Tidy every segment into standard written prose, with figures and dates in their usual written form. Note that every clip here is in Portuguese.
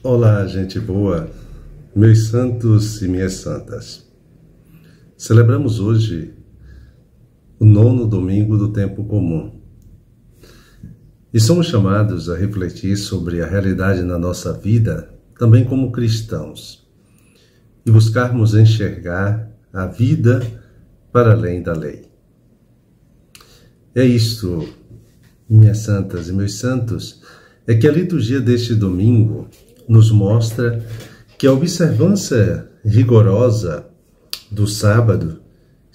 Olá, gente boa, meus santos e minhas santas. Celebramos hoje o 9º domingo do tempo comum e somos chamados a refletir sobre a realidade na nossa vida, também como cristãos, e buscarmos enxergar a vida para além da lei. É isto, minhas santas e meus santos, é que a liturgia deste domingo nos mostra que a observância rigorosa do sábado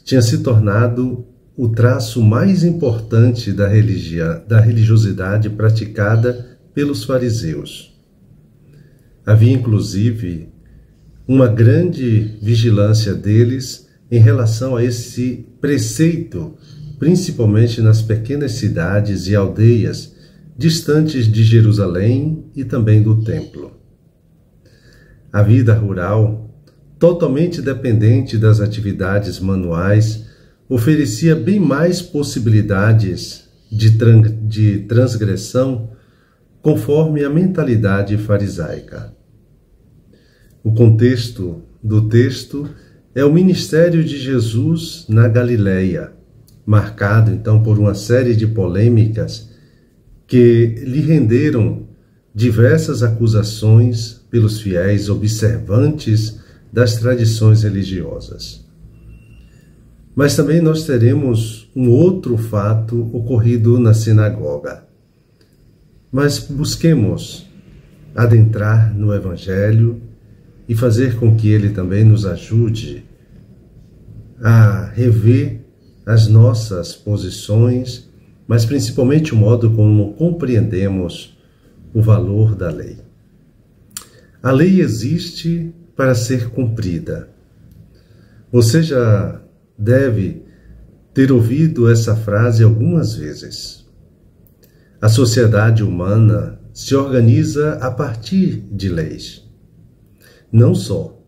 tinha se tornado o traço mais importante da religiosidade praticada pelos fariseus. Havia, inclusive, uma grande vigilância deles em relação a esse preceito, principalmente nas pequenas cidades e aldeias distantes de Jerusalém e também do templo. A vida rural, totalmente dependente das atividades manuais, oferecia bem mais possibilidades de transgressão conforme a mentalidade farisaica. O contexto do texto é o ministério de Jesus na Galileia, marcado então por uma série de polêmicas que lhe renderam diversas acusações pelos fiéis observantes das tradições religiosas. Mas também nós teremos um outro fato ocorrido na sinagoga. Mas busquemos adentrar no Evangelho e fazer com que ele também nos ajude a rever as nossas posições, mas principalmente o modo como compreendemos o valor da lei. A lei existe para ser cumprida. Você já deve ter ouvido essa frase algumas vezes. A sociedade humana se organiza a partir de leis. Não só.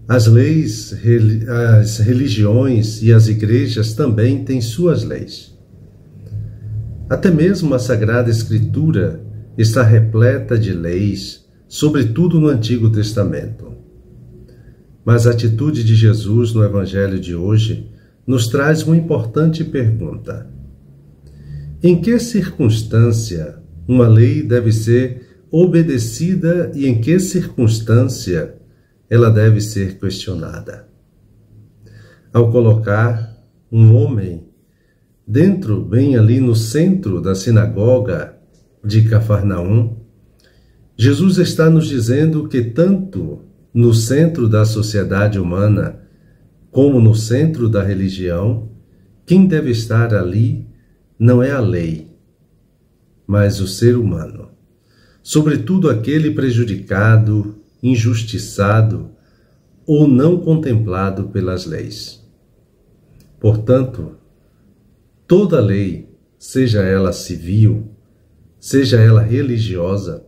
As leis, as religiões e as igrejas também têm suas leis. Até mesmo a Sagrada Escritura está repleta de leis, sobretudo no Antigo Testamento. Mas a atitude de Jesus no Evangelho de hoje nos traz uma importante pergunta. Em que circunstância uma lei deve ser obedecida e em que circunstância ela deve ser questionada? Ao colocar um homem bem ali no centro da sinagoga de Cafarnaum, Jesus está nos dizendo que tanto no centro da sociedade humana como no centro da religião, quem deve estar ali não é a lei, mas o ser humano, sobretudo aquele prejudicado, injustiçado ou não contemplado pelas leis. Portanto, toda lei, seja ela civil, seja ela religiosa,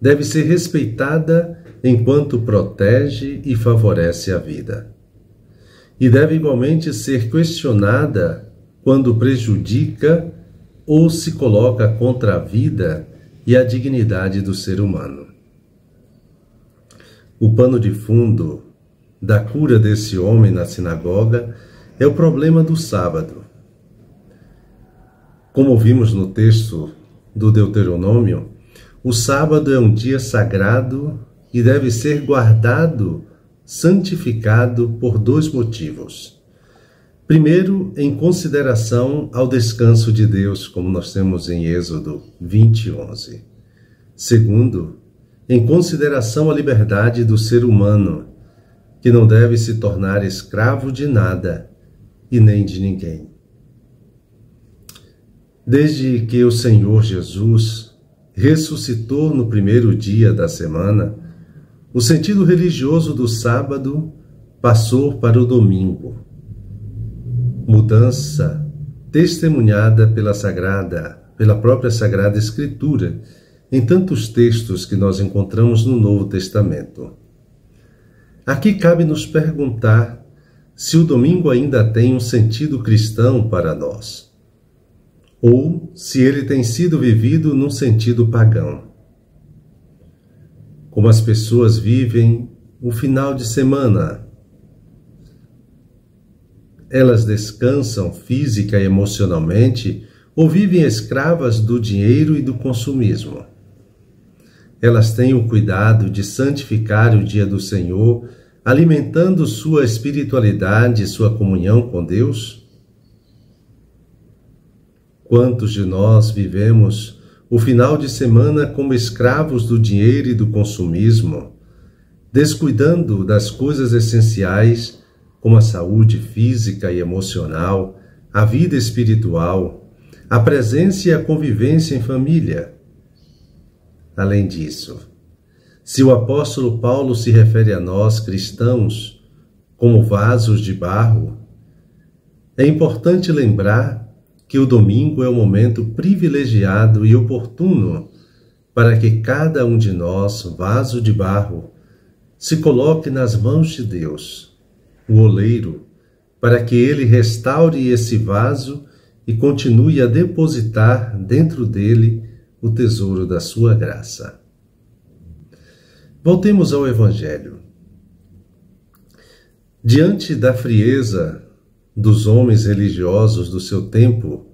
deve ser respeitada enquanto protege e favorece a vida. E deve igualmente ser questionada quando prejudica ou se coloca contra a vida e a dignidade do ser humano. O pano de fundo da cura desse homem na sinagoga é o problema do sábado. Como vimos no texto do Deuteronômio, o sábado é um dia sagrado e deve ser guardado, santificado por 2 motivos. Primeiro, em consideração ao descanso de Deus, como nós temos em Êxodo 20:11. Segundo, em consideração à liberdade do ser humano, que não deve se tornar escravo de nada e nem de ninguém. Desde que o Senhor Jesus ressuscitou no primeiro dia da semana, o sentido religioso do sábado passou para o domingo. Mudança testemunhada pela própria Sagrada Escritura, em tantos textos que nós encontramos no Novo Testamento. Aqui cabe nos perguntar se o domingo ainda tem um sentido cristão para nós, ou se ele tem sido vivido num sentido pagão. como as pessoas vivem o final de semana. Elas descansam física e emocionalmente ou vivem escravas do dinheiro e do consumismo. Elas têm o cuidado de santificar o dia do Senhor, alimentando sua espiritualidade e sua comunhão com Deus? Quantos de nós vivemos o final de semana como escravos do dinheiro e do consumismo, descuidando das coisas essenciais como a saúde física e emocional, a vida espiritual, a presença e a convivência em família? Além disso, se o apóstolo Paulo se refere a nós, cristãos, como vasos de barro, é importante lembrar que o domingo é um momento privilegiado e oportuno para que cada um de nós, vaso de barro, se coloque nas mãos de Deus, o oleiro, para que ele restaure esse vaso e continue a depositar dentro dele o tesouro da sua graça. Voltemos ao Evangelho. Diante da frieza dos homens religiosos do seu tempo,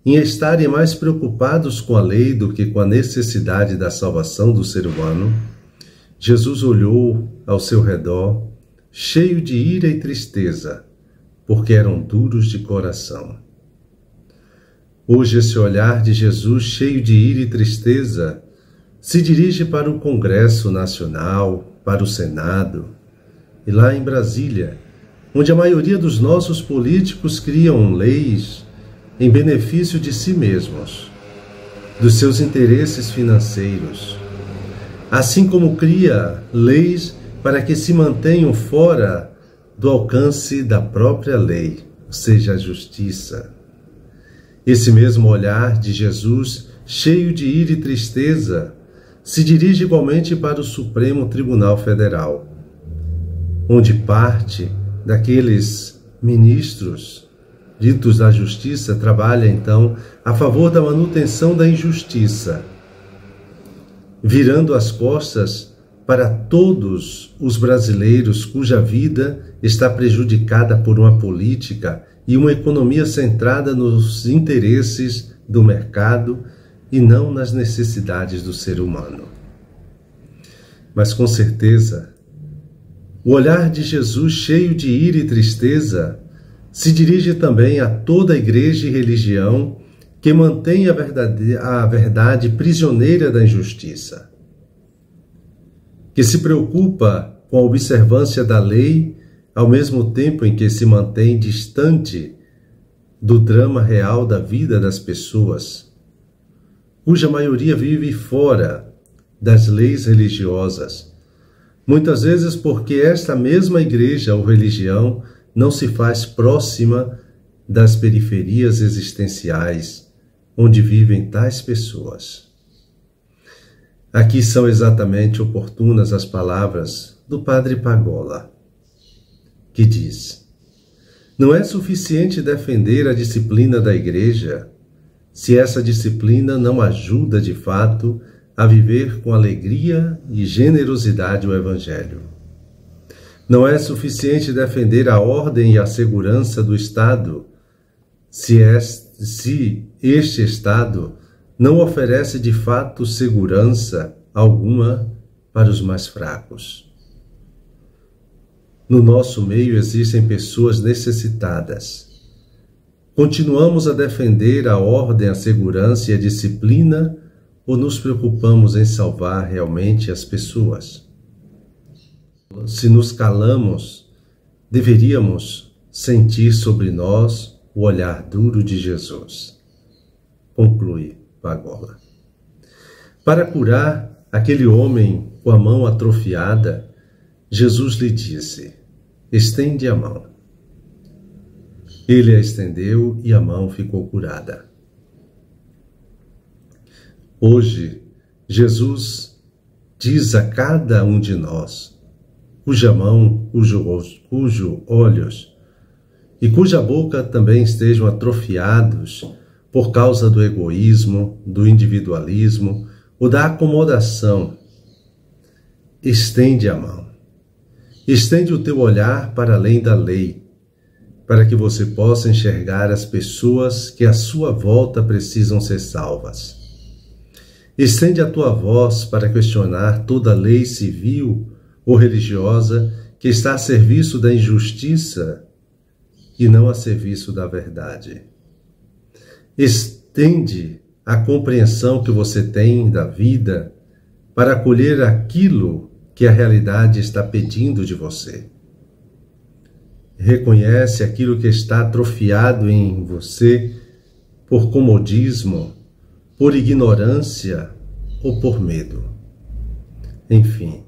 em estarem mais preocupados com a lei do que com a necessidade da salvação do ser humano, Jesus olhou ao seu redor, cheio de ira e tristeza, porque eram duros de coração. Hoje esse olhar de Jesus, cheio de ira e tristeza, se dirige para o Congresso Nacional, para o Senado, e lá em Brasília, onde a maioria dos nossos políticos criam leis em benefício de si mesmos, dos seus interesses financeiros, assim como cria leis para que se mantenham fora do alcance da própria lei, ou seja, a justiça. Esse mesmo olhar de Jesus, cheio de ira e tristeza, se dirige igualmente para o Supremo Tribunal Federal, onde parte daqueles ministros ditos da justiça trabalha então a favor da manutenção da injustiça, virando as costas para todos os brasileiros cuja vida está prejudicada por uma política e uma economia centrada nos interesses do mercado e não nas necessidades do ser humano. Mas com certeza, o olhar de Jesus, cheio de ira e tristeza, se dirige também a toda a igreja e religião que mantém a verdade prisioneira da injustiça, que se preocupa com a observância da lei ao mesmo tempo em que se mantém distante do drama real da vida das pessoas, cuja maioria vive fora das leis religiosas, muitas vezes porque esta mesma igreja ou religião não se faz próxima das periferias existenciais onde vivem tais pessoas. Aqui são exatamente oportunas as palavras do Padre Pagola, que diz: não é suficiente defender a disciplina da igreja se essa disciplina não ajuda de fato a viver com alegria e generosidade o Evangelho. Não é suficiente defender a ordem e a segurança do Estado se este Estado não oferece de fato segurança alguma para os mais fracos. No nosso meio existem pessoas necessitadas. Continuamos a defender a ordem, a segurança e a disciplina ou nos preocupamos em salvar realmente as pessoas? Se nos calamos, deveríamos sentir sobre nós o olhar duro de Jesus. Conclui Pagola. Para curar aquele homem com a mão atrofiada, Jesus lhe disse: estende a mão. Ele a estendeu e a mão ficou curada. Hoje, Jesus diz a cada um de nós, cuja mão, cujo olhos e cuja boca também estejam atrofiados por causa do egoísmo, do individualismo ou da acomodação, estende a mão. Estende o teu olhar para além da lei, para que você possa enxergar as pessoas que à sua volta precisam ser salvas. Estende a tua voz para questionar toda lei civil ou religiosa que está a serviço da injustiça e não a serviço da verdade. Estende a compreensão que você tem da vida para acolher aquilo que a realidade está pedindo de você. Reconhece aquilo que está atrofiado em você por comodismo, por ignorância ou por medo. Enfim,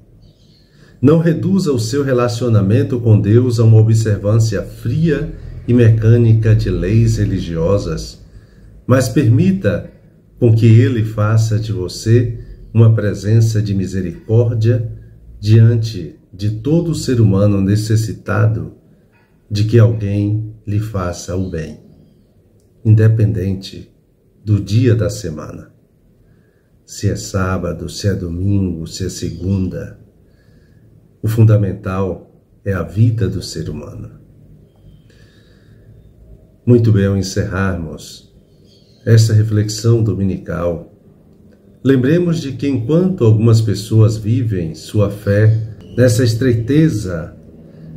não reduza o seu relacionamento com Deus a uma observância fria e mecânica de leis religiosas, mas permita com que Ele faça de você uma presença de misericórdia diante de todo ser humano necessitado de que alguém lhe faça o bem, independente do dia da semana. Se é sábado, se é domingo, se é segunda, o fundamental é a vida do ser humano. Muito bem, ao encerrarmos essa reflexão dominical, lembremos de que enquanto algumas pessoas vivem sua fé nessa estreiteza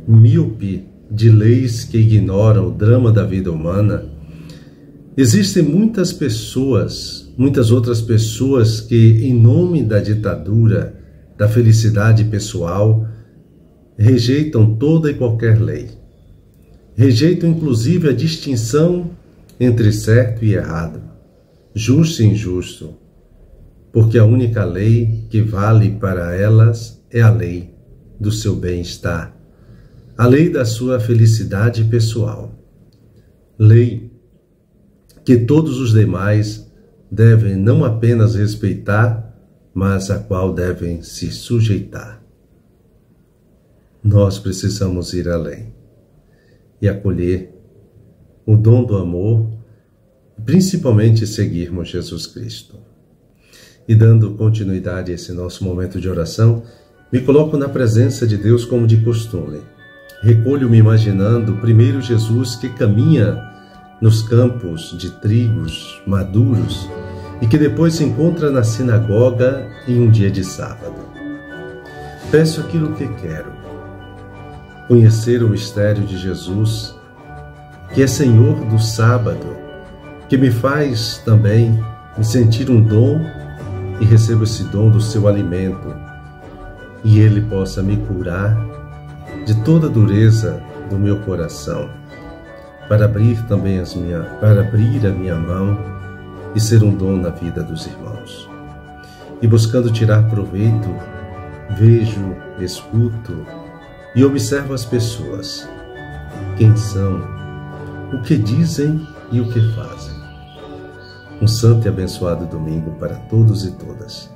míope de leis que ignoram o drama da vida humana, existem muitas outras pessoas que, em nome da ditadura, da felicidade pessoal, rejeitam toda e qualquer lei. Rejeitam inclusive a distinção entre certo e errado, justo e injusto, porque a única lei que vale para elas é a lei do seu bem-estar, a lei da sua felicidade pessoal, lei que todos os demais devem não apenas respeitar, mas a qual devem se sujeitar. Nós precisamos ir além e acolher o dom do amor, principalmente seguirmos Jesus Cristo. E dando continuidade a esse nosso momento de oração, me coloco na presença de Deus como de costume. Recolho-me imaginando primeiro Jesus que caminha nos campos de trigos maduros e que depois se encontra na sinagoga em um dia de sábado. Peço aquilo que quero: conhecer o mistério de Jesus, que é Senhor do sábado, que me faz também me sentir um dom e recebo esse dom do seu alimento, e Ele possa me curar de toda a dureza do meu coração, para abrir também a minha mão e ser um dom na vida dos irmãos. E buscando tirar proveito, vejo, escuto e observo as pessoas, quem são, o que dizem e o que fazem. Um santo e abençoado domingo para todos e todas.